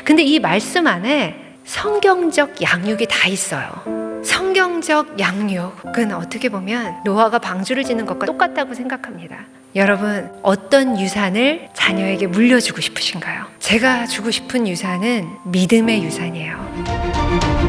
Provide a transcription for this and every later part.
근데 이 말씀 안에 성경적 양육이 다 있어요. 성경적 양육은 어떻게 보면 노아가 방주를 짓는 것과 똑같다고 생각합니다. 여러분, 어떤 유산을 자녀에게 물려주고 싶으신가요? 제가 주고 싶은 유산은 믿음의 유산이에요.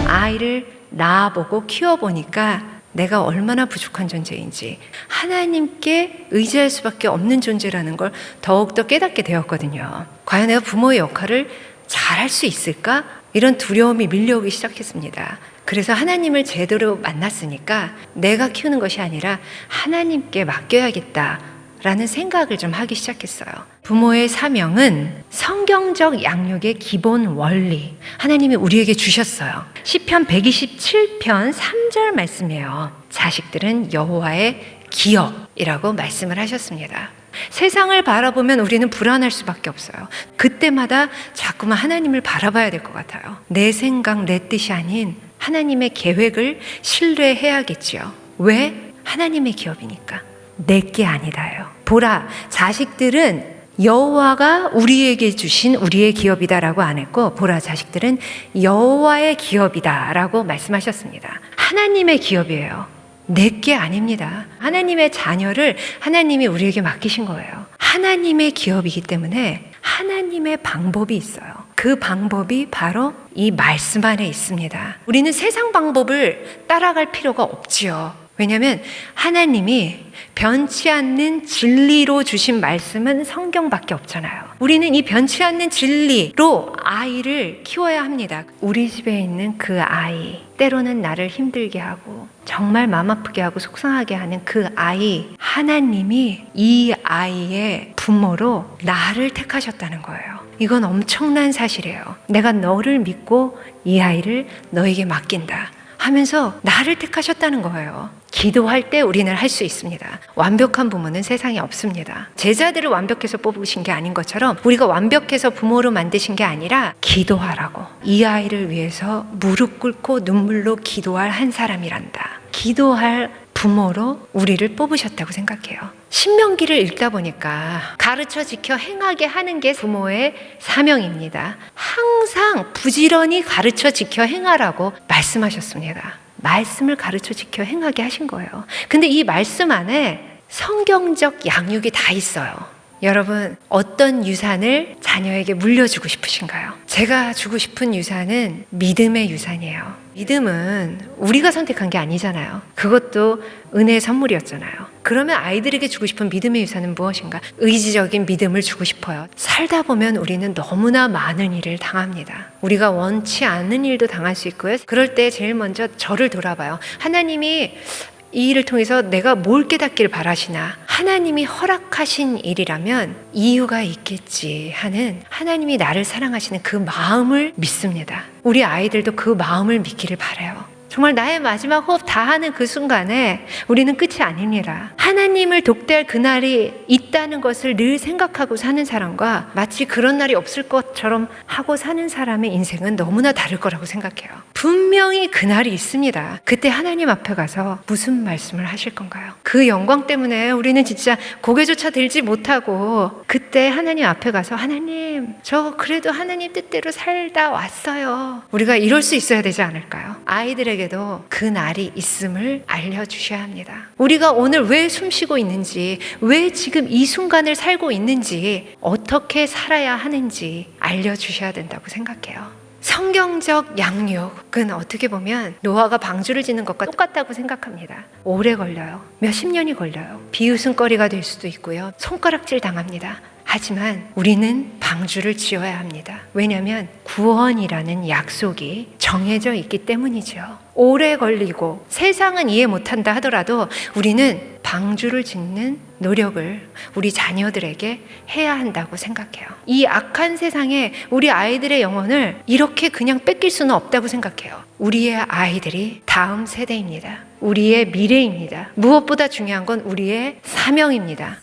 아이를 낳아보고 키워보니까 내가 얼마나 부족한 존재인지, 하나님께 의지할 수밖에 없는 존재라는 걸 더욱더 깨닫게 되었거든요. 과연 내가 부모의 역할을 잘할 수 있을까? 이런 두려움이 밀려오기 시작했습니다. 그래서 하나님을 제대로 만났으니까 내가 키우는 것이 아니라 하나님께 맡겨야겠다라는 생각을 좀 하기 시작했어요. 부모의 사명은 성경적 양육의 기본 원리, 하나님이 우리에게 주셨어요. 시편 127편 3절 말씀이에요. 자식들은 여호와의 기업이라고 말씀을 하셨습니다. 세상을 바라보면 우리는 불안할 수밖에 없어요. 그때마다 자꾸만 하나님을 바라봐야 될 것 같아요. 내 생각, 내 뜻이 아닌 하나님의 계획을 신뢰해야겠지요. 왜? 하나님의 기업이니까. 내게 아니다요. 보라, 자식들은 여호와가 우리에게 주신 우리의 기업이다라고 안 했고, 보라, 자식들은 여호와의 기업이다라고 말씀하셨습니다. 하나님의 기업이에요. 내게 아닙니다. 하나님의 자녀를 하나님이 우리에게 맡기신 거예요. 하나님의 기업이기 때문에 하나님의 방법이 있어요. 그 방법이 바로 이 말씀 안에 있습니다. 우리는 세상 방법을 따라갈 필요가 없지요. 왜냐하면 하나님이 변치 않는 진리로 주신 말씀은 성경밖에 없잖아요. 우리는 이 변치 않는 진리로 아이를 키워야 합니다. 우리 집에 있는 그 아이, 때로는 나를 힘들게 하고 정말 마음 아프게 하고 속상하게 하는 그 아이, 하나님이 이 아이의 부모로 나를 택하셨다는 거예요. 이건 엄청난 사실이에요. 내가 너를 믿고 이 아이를 너에게 맡긴다 하면서 나를 택하셨다는 거예요. 기도할 때 우리는 할 수 있습니다. 완벽한 부모는 세상에 없습니다. 제자들을 완벽해서 뽑으신 게 아닌 것처럼 우리가 완벽해서 부모로 만드신 게 아니라 기도하라고. 이 아이를 위해서 무릎 꿇고 눈물로 기도할 한 사람이란다. 기도할 부모로 우리를 뽑으셨다고 생각해요. 신명기를 읽다 보니까 가르쳐 지켜 행하게 하는 게 부모의 사명입니다. 항상 부지런히 가르쳐 지켜 행하라고 말씀하셨습니다. 말씀을 가르쳐 지켜 행하게 하신 거예요. 근데 이 말씀 안에 성경적 양육이 다 있어요. 여러분, 어떤 유산을 자녀에게 물려주고 싶으신가요? 제가 주고 싶은 유산은 믿음의 유산이에요. 믿음은 우리가 선택한 게 아니잖아요. 그것도 은혜의 선물이었잖아요. 그러면 아이들에게 주고 싶은 믿음의 유산은 무엇인가? 의지적인 믿음을 주고 싶어요. 살다 보면 우리는 너무나 많은 일을 당합니다. 우리가 원치 않는 일도 당할 수 있고요. 그럴 때 제일 먼저 저를 돌아봐요. 하나님이 이 일을 통해서 내가 뭘 깨닫기를 바라시나? 하나님이 허락하신 일이라면 이유가 있겠지 하는 하나님이 나를 사랑하시는 그 마음을 믿습니다. 우리 아이들도 그 마음을 믿기를 바라요. 정말 나의 마지막 호흡 다하는 그 순간에 우리는 끝이 아닙니다. 하나님을 독대할 그날이 있다는 것을 늘 생각하고 사는 사람과 마치 그런 날이 없을 것처럼 하고 사는 사람의 인생은 너무나 다를 거라고 생각해요. 분명히 그날이 있습니다. 그때 하나님 앞에 가서 무슨 말씀을 하실 건가요? 그 영광 때문에 우리는 진짜 고개조차 들지 못하고 그때 하나님 앞에 가서 하나님, 저 그래도 하나님 뜻대로 살다 왔어요. 우리가 이럴 수 있어야 되지 않을까요? 아이들에게도 그 날이 있음을 알려주셔야 합니다. 우리가 오늘 왜 숨쉬고 있는지, 왜 지금 이 순간을 살고 있는지, 어떻게 살아야 하는지 알려주셔야 된다고 생각해요. 성경적 양육은 어떻게 보면 노아가 방주를 짓는 것과 똑같다고 생각합니다. 오래 걸려요. 몇십 년이 걸려요. 비웃음거리가 될 수도 있고요. 손가락질 당합니다. 하지만 우리는 방주를 지어야 합니다. 왜냐하면 구원이라는 약속이 정해져 있기 때문이죠. 오래 걸리고 세상은 이해 못한다 하더라도 우리는 방주를 짓는 노력을 우리 자녀들에게 해야 한다고 생각해요. 이 악한 세상에 우리 아이들의 영혼을 이렇게 그냥 뺏길 수는 없다고 생각해요. 우리의 아이들이 다음 세대입니다. 우리의 미래입니다. 무엇보다 중요한 건 우리의 사명입니다.